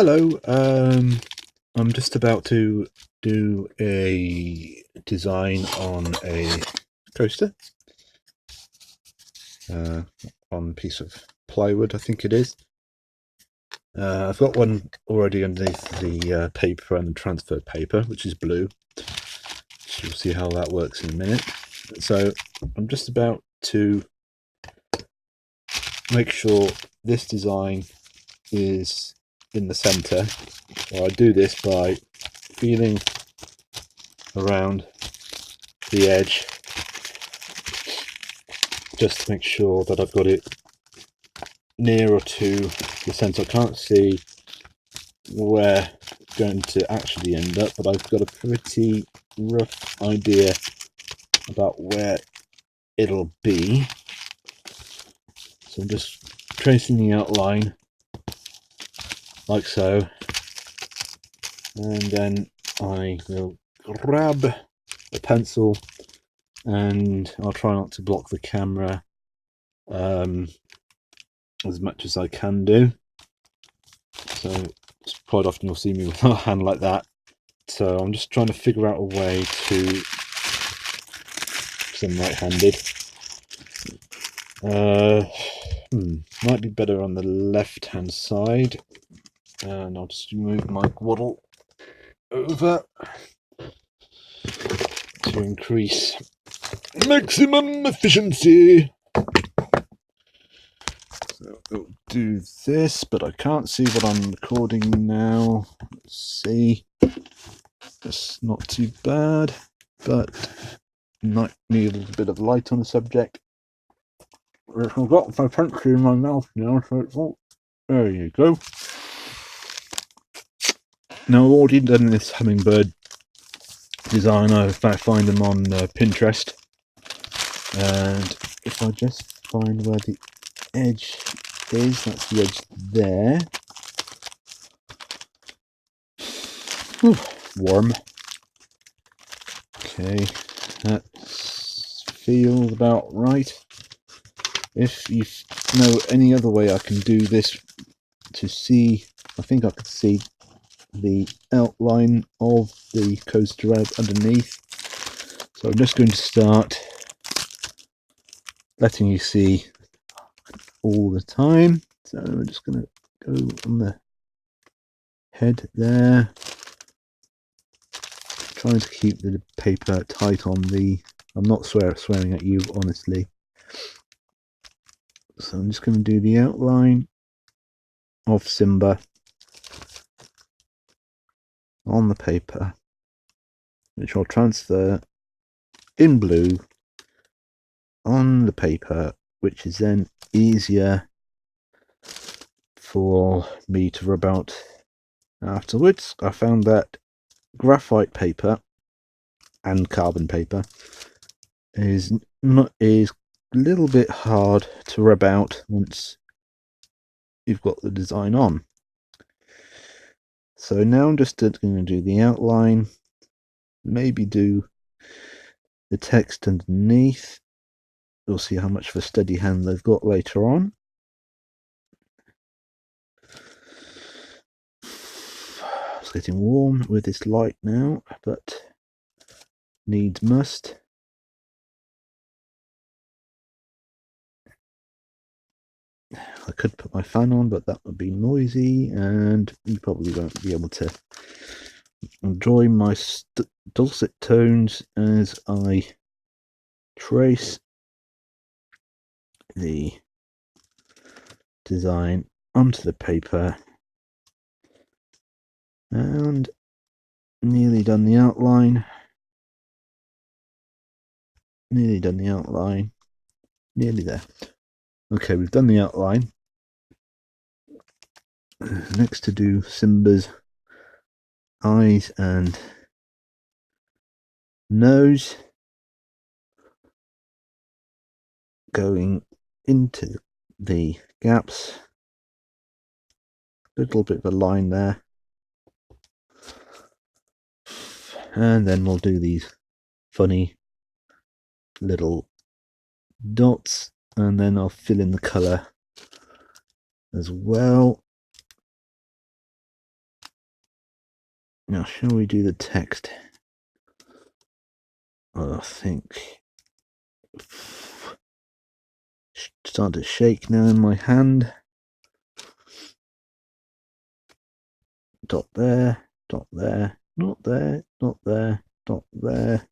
Hello, I'm just about to do a design on a coaster, on a piece of plywood, I think it is. I've got one already underneath the paper and the transfer paper, which is blue. So you'll see how that works in a minute. So I'm just about to make sure this design is in the center. I do this by feeling around the edge just to make sure that I've got it nearer to the center. I can't see where it's going to actually end up, but I've got a pretty rough idea about where it'll be. So I'm just tracing the outline like so, and then I will grab a pencil and I'll try not to block the camera as much as I can do. So quite often you'll see me with my hand like that. So I'm just trying to figure out a way to, because I'm right-handed, might be better on the left-hand side. And I'll just move my waddle over to increase maximum efficiency. So I'll do this, but I can't see what I'm recording now. Let's see. That's not too bad, but might need a little bit of light on the subject. I've got my pencil in my mouth now, so it's all... There you go. Now I've already done this hummingbird design. I find them on Pinterest, and if I just find where the edge is, that's the edge there. Whew, warm. Okay, that feels about right. If you know any other way I can do this to see, I think I could see the outline of the coaster underneath. So I'm just going to start letting you see all the time. So I'm just going to go on the head there, trying to keep the paper tight on the... I'm not swearing at you, honestly. So I'm just going to do the outline of Simba on the paper, which I'll transfer in blue on the paper, which is then easier for me to rub out afterwards. I found that graphite paper and carbon paper is a little bit hard to rub out once you've got the design on. So now I'm just going to do the outline, maybe do the text underneath. We'll see how much of a steady hand they've got later on. It's getting warm with this light now, but needs must. I could put my fan on, but that would be noisy, and you probably won't be able to enjoy my dulcet tones as I trace the design onto the paper. And nearly done the outline. Nearly done the outline. Nearly there. Okay, we've done the outline. Next to do Simba's eyes and nose, going into the gaps. Little bit of a line there. And then we'll do these funny little dots, and then I'll fill in the colour as well. Now, shall we do the text? I think start to shake now in my hand. Dot there, dot there, not there, not there, dot there,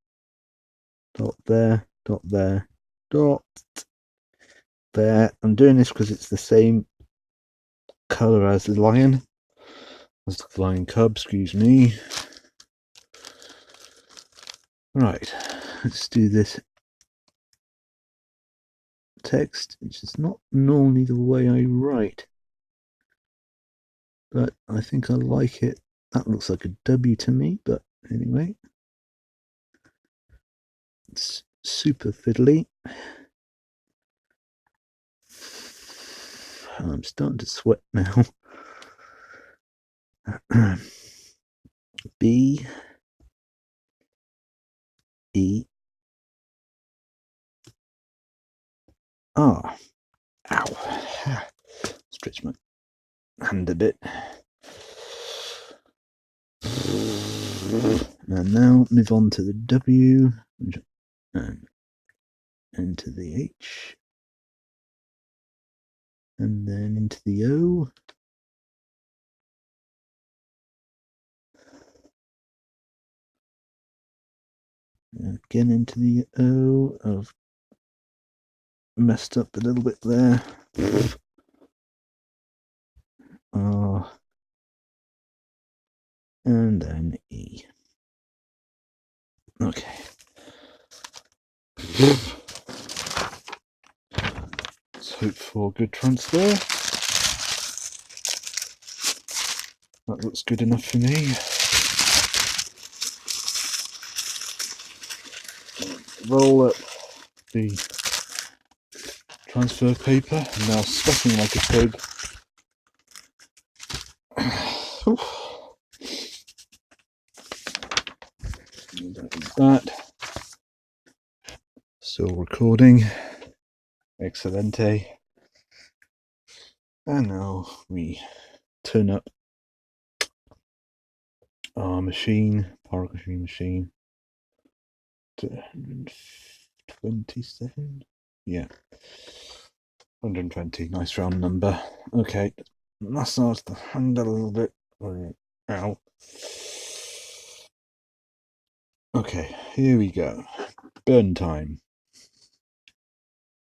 dot there, dot there, dot there. I'm doing this because it's the same colour as the lion, as the lion cub, excuse me. Right, let's do this text, which is not normally the way I write, but I think I like it. That looks like a W to me, but anyway, it's super fiddly. I'm starting to sweat now. B E R. Ow. Stretch my hand a bit. And now move on to the W and into the H. And then into the O. Again into the O. I've messed up a little bit there. R. And then E. Okay. Let's hope for good transfer. That looks good enough for me. Roll up the transfer paper. I'm now sweating like a pig. That. Still recording. Excelente. And now we turn up our machine, pyrography machine, to 127. Yeah, 120. Nice round number. Okay, massage the hand a little bit. Ow. Okay, here we go. Burn time.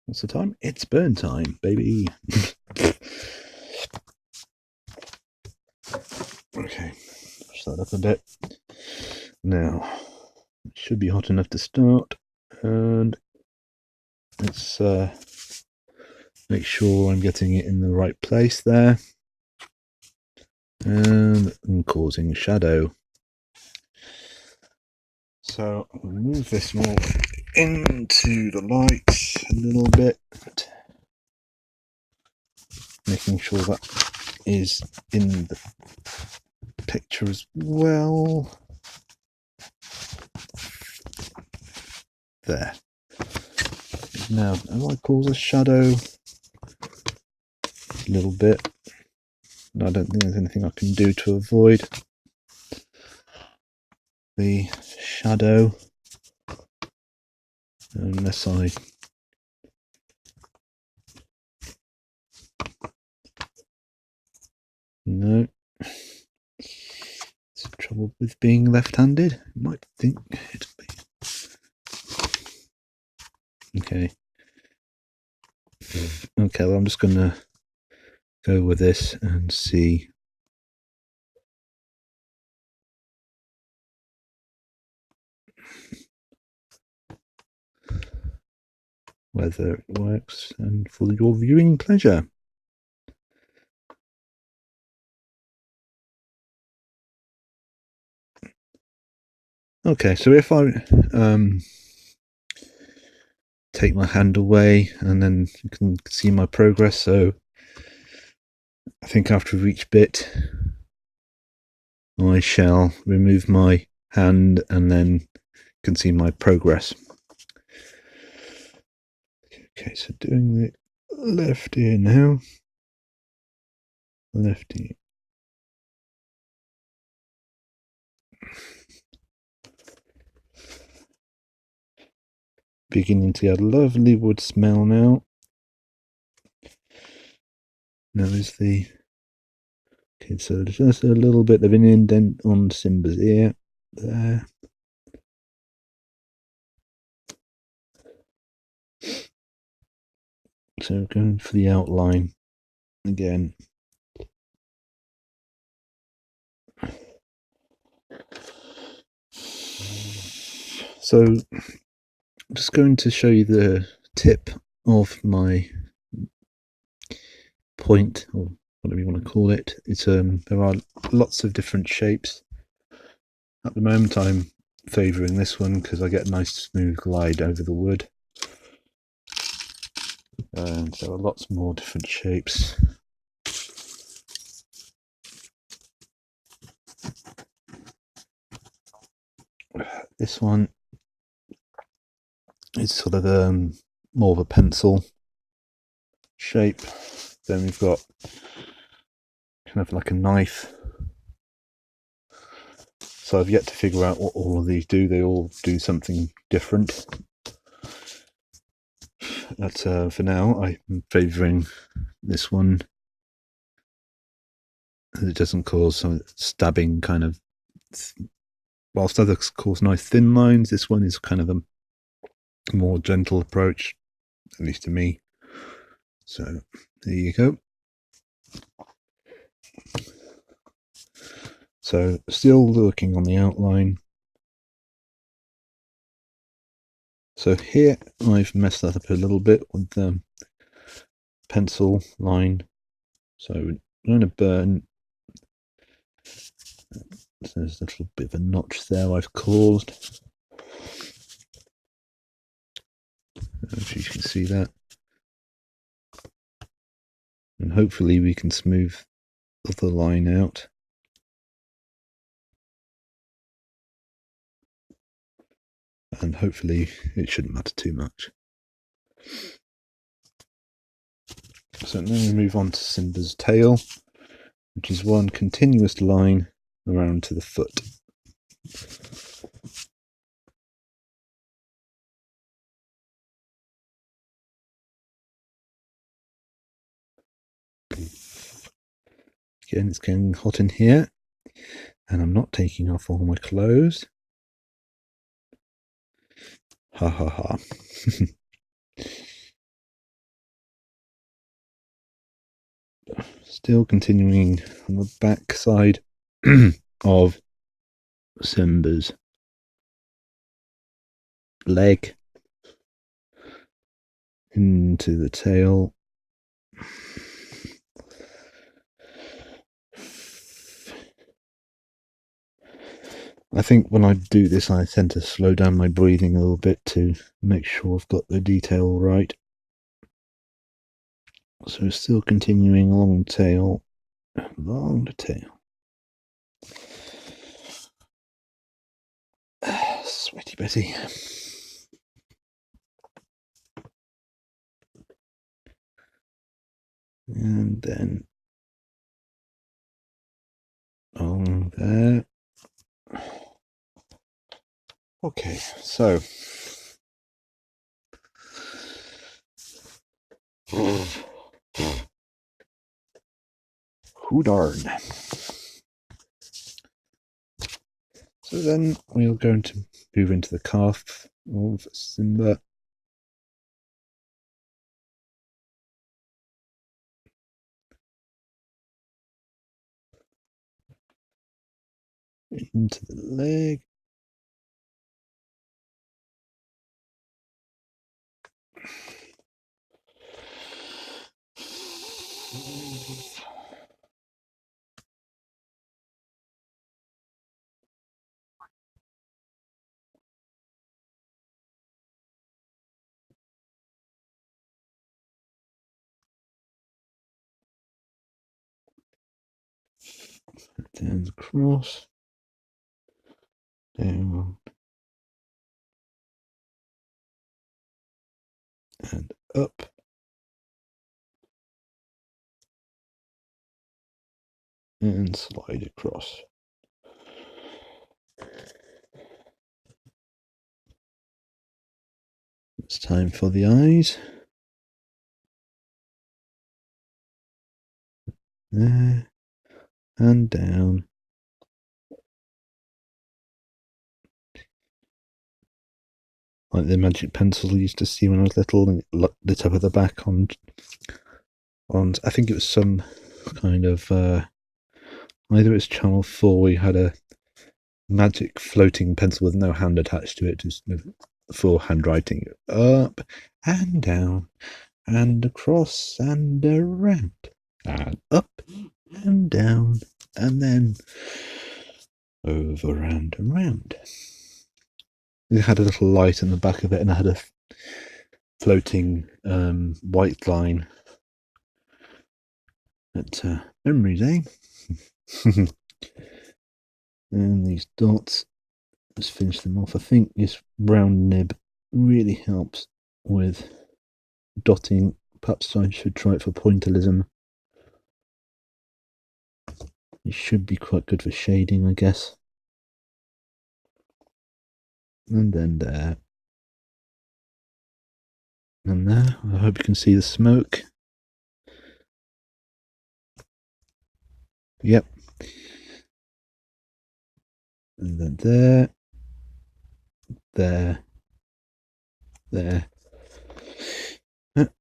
What's the time? It's burn time, baby. Okay, push that up a bit. Now, it should be hot enough to start, and let's make sure I'm getting it in the right place there, and I'm causing shadow. So I'll move this more into the light a little bit, making sure that is in the picture as well. There. Now, do I cause a shadow? A little bit. I don't think there's anything I can do to avoid the shadow, unless I no. It's trouble with being left-handed. You might think it'd be okay. Okay, well, I'm just gonna go with this and see whether it works, and for your viewing pleasure. Okay, so if I take my hand away, and then you can see my progress. So I think after each bit I shall remove my hand, and then you can see my progress. Okay, so doing the left ear now. Left ear. beginning to get a lovely wood smell now. Now is the... Okay, so just a little bit of an indent on Simba's ear there. So going for the outline again. So I'm just going to show you the tip of my point, or whatever you want to call it. It's there are lots of different shapes. At the moment I'm favouring this one because I get a nice smooth glide over the wood. And there are lots more different shapes. This one is sort of more of a pencil shape. Then we've got kind of like a knife. So I've yet to figure out what all of these do. They all do something different. But for now, I'm favouring this one. It doesn't cause some stabbing kind of... Whilst others cause nice thin lines, this one is kind of a more gentle approach, at least to me. So there you go. So still working on the outline. So here I've messed that up a little bit with the pencil line. So I'm going to burn. So there's a little bit of a notch there I've caused. If you can see that. And hopefully we can smooth the line out. And hopefully it shouldn't matter too much. So now we move on to Simba's tail, which is one continuous line around to the foot. Again, it's getting hot in here, and I'm not taking off all my clothes. Ha ha ha. Still continuing on the back side of Simba's leg into the tail. I think when I do this, I tend to slow down my breathing a little bit to make sure I've got the detail right. So still continuing along the tail, along the tail. Sweaty Betty. And then on there. Okay, so who darn. So then we're going to move into the calf of Simba. Into the leg. Down across. Down. And up. And slide across. It's time for the eyes. There and down. Like the magic pencil I used to see when I was little, and it lit up at the back on I think it was some kind of either it's Channel 4, we had a magic floating pencil with no hand attached to it, just for handwriting. Up and down and across and around and up and down and then over and around. It had a little light in the back of it, and I had a floating white line. But memories, eh? And these dots, let's finish them off. I think this round nib really helps with dotting. Perhaps I should try it for pointillism. It should be quite good for shading, I guess. And then there. And there. I hope you can see the smoke. Yep. And then there. There. There. There.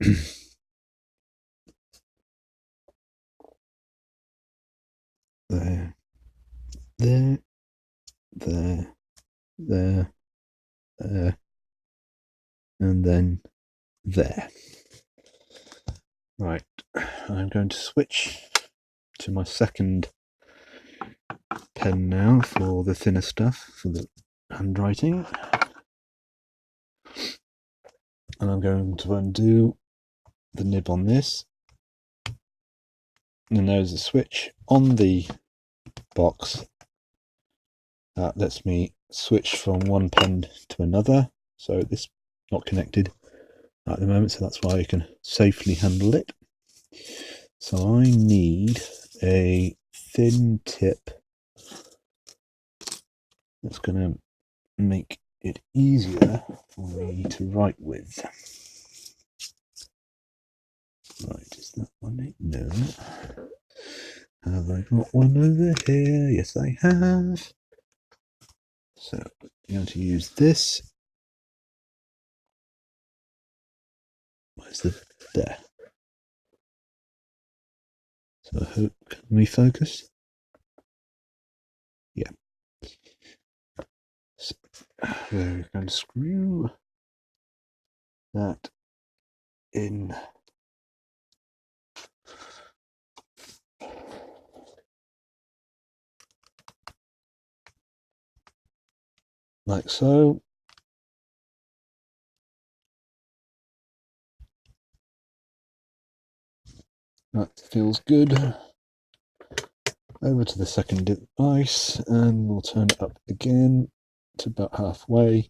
There. There. There. There. And then there. Right. I'm going to switch to my second pen now for the thinner stuff, for the handwriting. And I'm going to undo the nib on this. And there's a switch on the box that lets me switch from one pen to another. So this is not connected at the moment, so that's why I can safely handle it. So I need a thin tip that's going to make it easier for me to write with. Right, is that one it? No. Have I got one over here? Yes, I have. So I'm going to use this. Where's the there? So I hope, can we focus? Yeah. So we're going to screw that in. Like so. That feels good. Over to the second device, and we'll turn it up again to about halfway.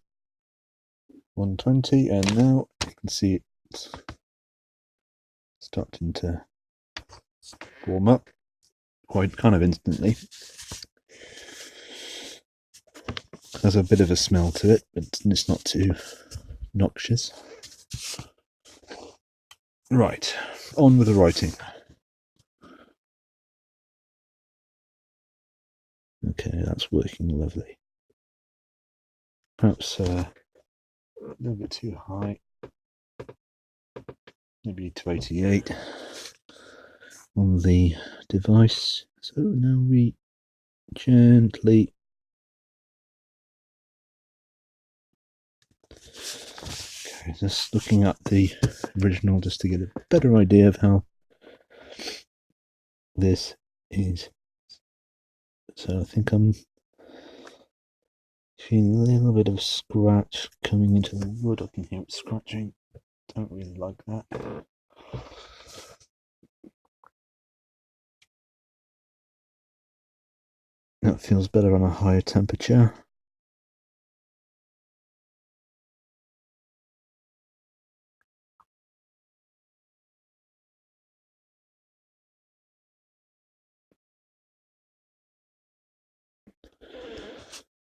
120, and now you can see it's starting to warm up quite kind of instantly. There's a bit of a smell to it, but it's not too noxious. Right, on with the writing. Okay, that's working lovely. Perhaps a little bit too high. Maybe 288 on the device. So now we gently just looking at the original just to get a better idea of how this is. So I think I'm feeling a little bit of scratch coming into the wood. I can hear it scratching. Don't really like that. That feels better on a higher temperature.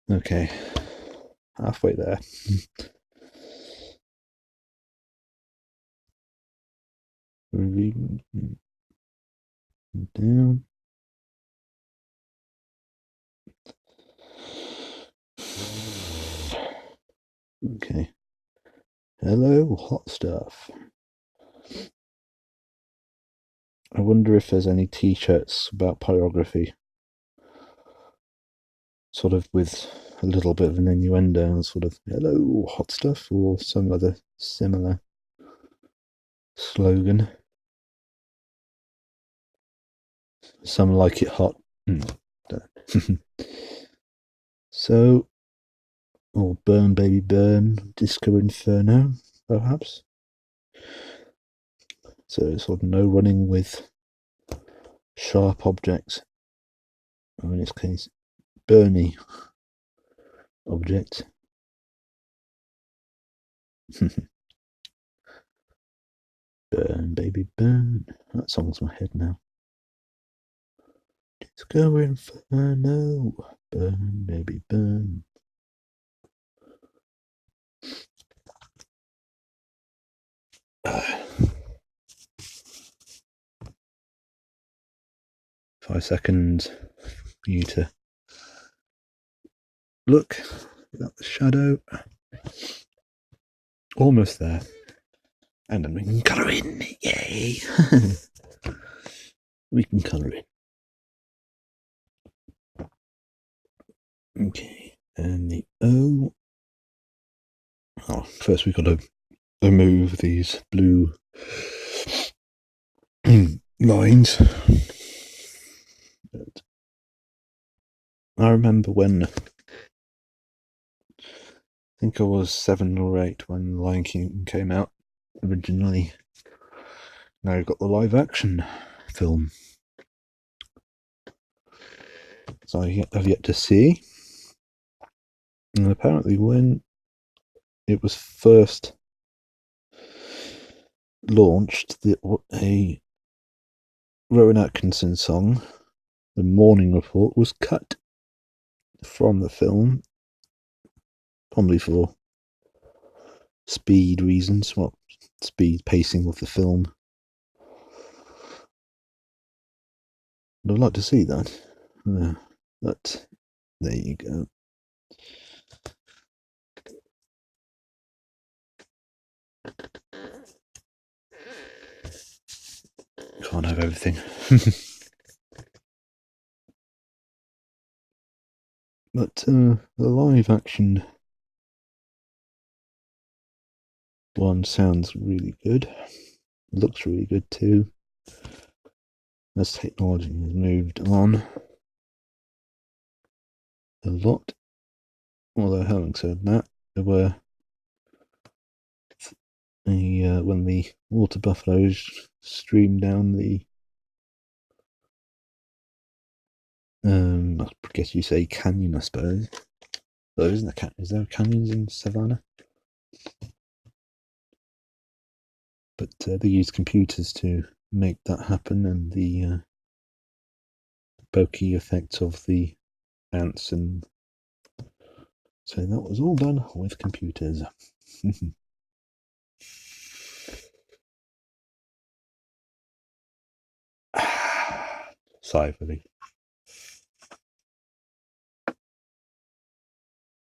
Okay, halfway there. Moving down. Okay. Hello, hot stuff. I wonder if there's any t-shirts about pyrography. Sort of with a little bit of an innuendo, sort of hello, hot stuff, or some other similar slogan. Some like it hot. So, or Burn Baby Burn, Disco Inferno, perhaps. So sort of no running with sharp objects, or in this case, burny objects. Burn Baby Burn. That song's in my head now. Disco Inferno, burn baby burn. Uh, 5 seconds for you to look at the shadow. Almost there. And then we can colour in. Yay! We can colour in. Okay, and the O. Oh, first we've got to remove these blue lines. But I remember when, I think I was 7 or 8 when Lion King came out originally. Now you've got the live action film. So I have yet to see. And apparently when it was first launched, a Rowan Atkinson song, The Morning Report, was cut from the film, probably for speed reasons, well, speed pacing of the film. But I'd like to see that. But there you go. Can't have everything. But the live action one sounds really good. Looks really good too. As technology has moved on a lot. Although having said that, there were when the water buffaloes streamed down the I guess you say canyon, I suppose. Though isn't there is there canyons in Savannah? But they used computers to make that happen, and the bokeh effect of the ants, and so that was all done with computers. Sigh of relief.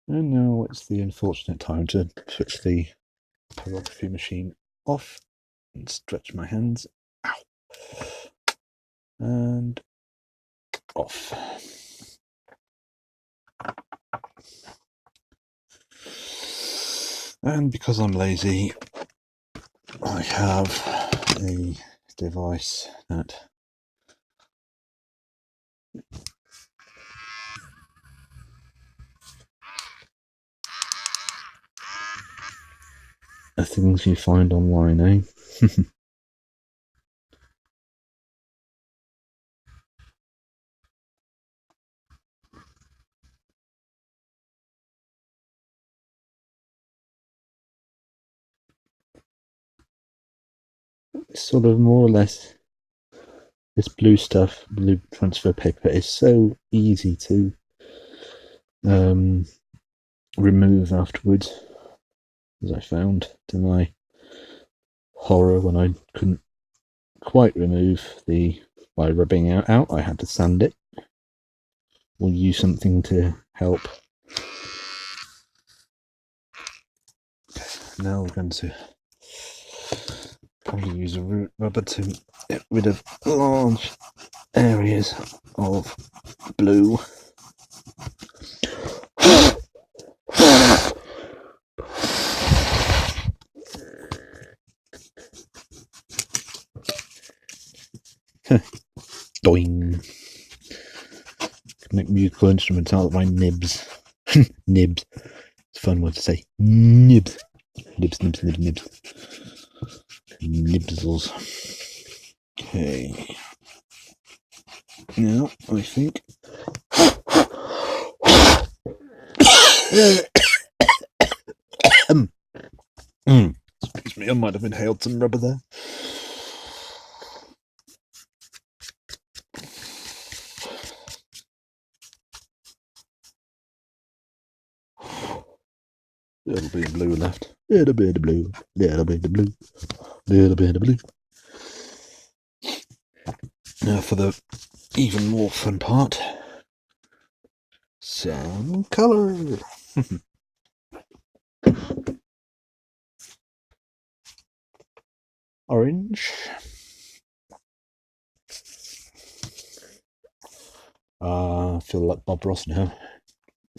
And now it's the unfortunate time to switch the pyrography machine off and stretch my hands. Ow. And off. And because I'm lazy, I have a device that are things you find online, eh? Sort of more or less, this blue stuff, blue transfer paper, is so easy to remove afterwards, as I found to my horror when I couldn't quite remove by rubbing it out. I had to sand it. We'll use something to help. Now we're going to probably use a root rubber to get rid of large areas of blue. Doing. Make musical instruments out of my nibs. Nibs. It's a fun word to say. Nibs. Nibs, nibs, nibs, nibs. Nibsels. Okay. Now, I think. Excuse me, I might have inhaled some rubber there. Little bit of blue left. Little bit of blue. Little bit of blue. Little bit of blue. Now for the even more fun part. Some colour. Orange. I feel like Bob Ross now.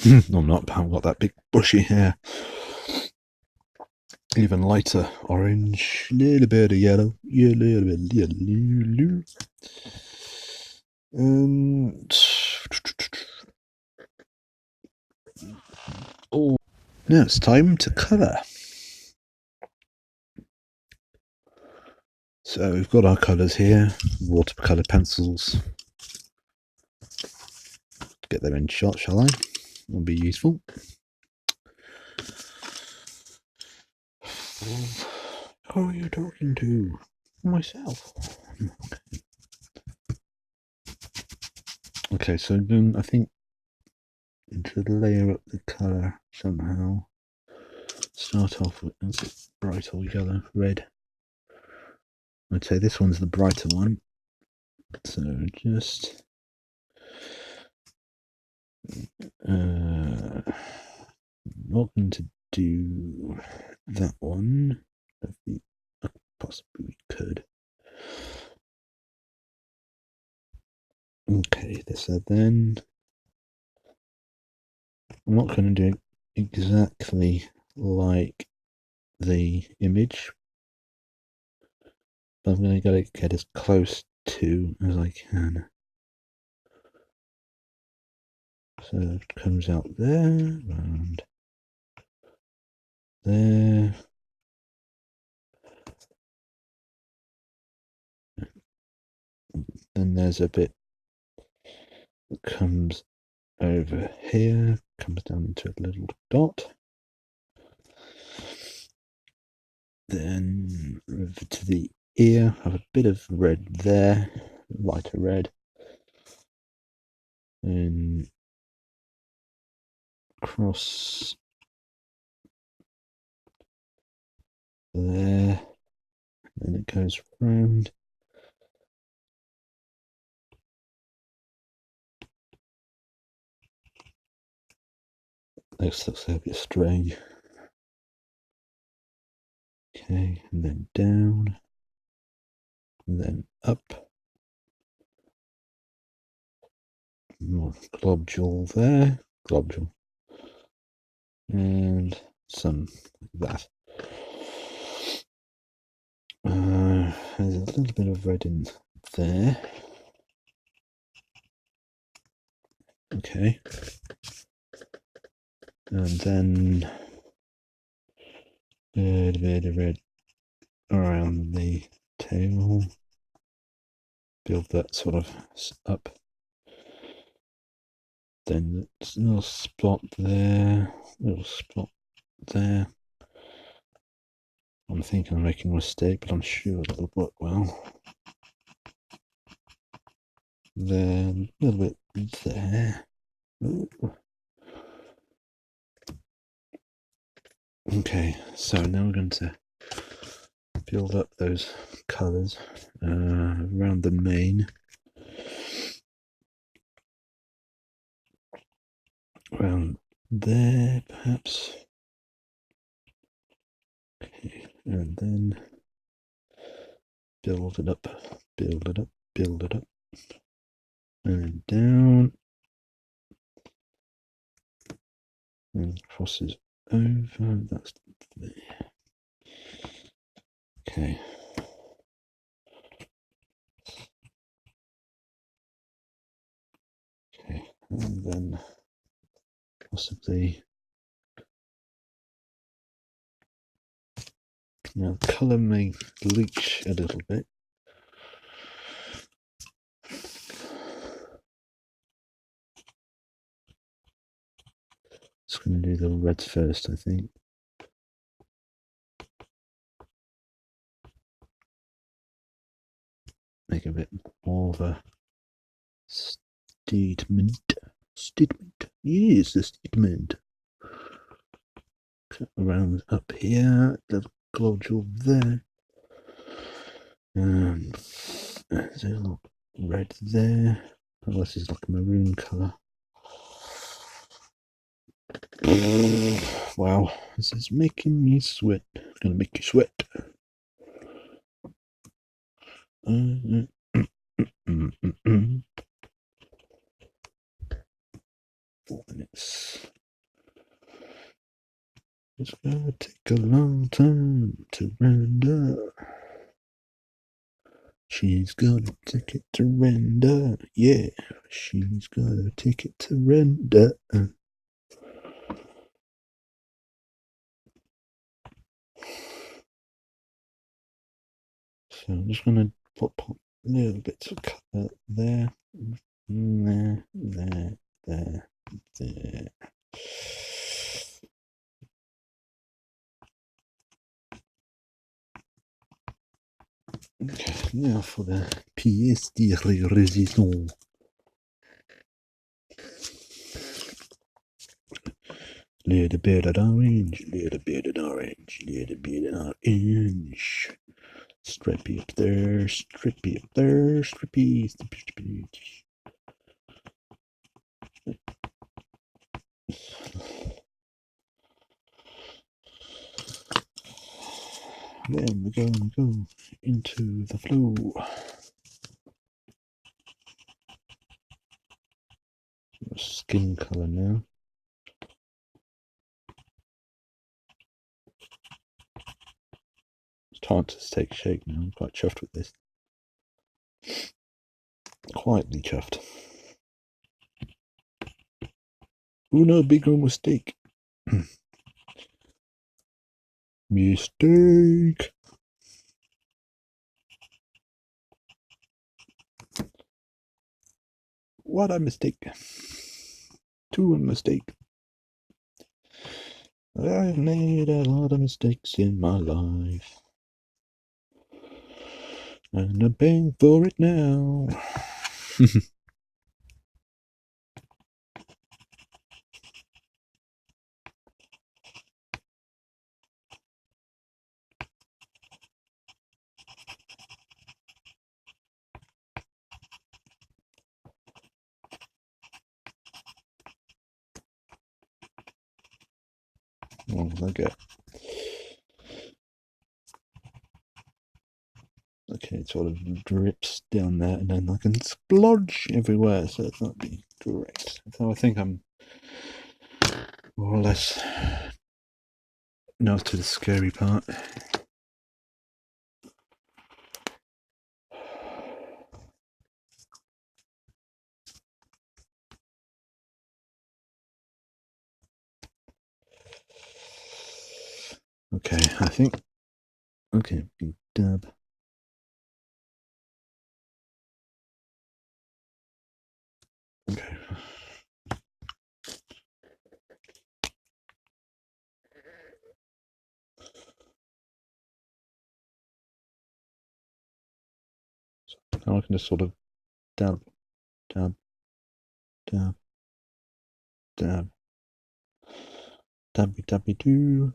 No, I'm not. I've got that big bushy hair. Even lighter orange. Little bit of yellow. Yeah, little bit of yellow. And oh, now it's time to colour. So we've got our colours here. Watercolour pencils. Get them in shot, shall I? That'll be useful. Who are you talking to? Myself. Okay, so then I think to layer up the colour somehow. Start off with it's bright or yellow, red. I'd say this one's the brighter one. So just not going to do that one. Possibly we could. Okay, so then I'm not going to do it exactly like the image, but I'm going to get as close to as I can. So it comes out there, and there. Then there's a bit that comes over here, comes down into a little dot. Then over to the ear, have a bit of red there, lighter red. And across there, and it goes round. This looks a bit strange. Okay, and then down, and then up. More globule there, globule, and some like that. There's a little bit of red in there. Okay, and then a bit of red around the tail. Build that sort of up. Then a little spot there, little spot there. I'm thinking I'm making a mistake, but I'm sure it'll work well. Then a little bit there. Ooh. Okay, so now we're going to build up those colours around the mane. Around there, perhaps. Okay, and then build it up, build it up, build it up, and down, and crosses over. That's there. Okay. Okay, and then possibly now the colour may bleach a little bit. Just going to do the reds first, I think. Make a bit more of a statement. Statement. Yes, the statement. Cut around up here, little globule there. And there's a little red there. Oh, this is like a maroon colour. Wow, this is making me sweat. It's gonna make you sweat. 4 minutes. It's gonna take a long time to render. She's gonna take it to render. Yeah, she's gonna take it to render. So I'm just gonna put little bits of colour there, there, there, there, there. Okay, now for the pièce de résistance. Little bit of orange, little bit of orange, little bit of orange. Strippy up there, strippy up there, strippy, strippy. Then we're going to go into the flow. Skin colour now. It's time to take shape now. I'm quite chuffed with this. Quietly chuffed. Oh no, big old mistake. Mistake. What a mistake. Two mistake. I've made a lot of mistakes in my life. And I'm paying for it now. Oh, okay. Okay, it sort of drips down there and then I can splodge everywhere, so it's not be great. So I think I'm more or less now to the scary part. Okay, I think. Okay, dab. Okay. So now I can just sort of dab, dab, dab, dab, dabby dabby doo.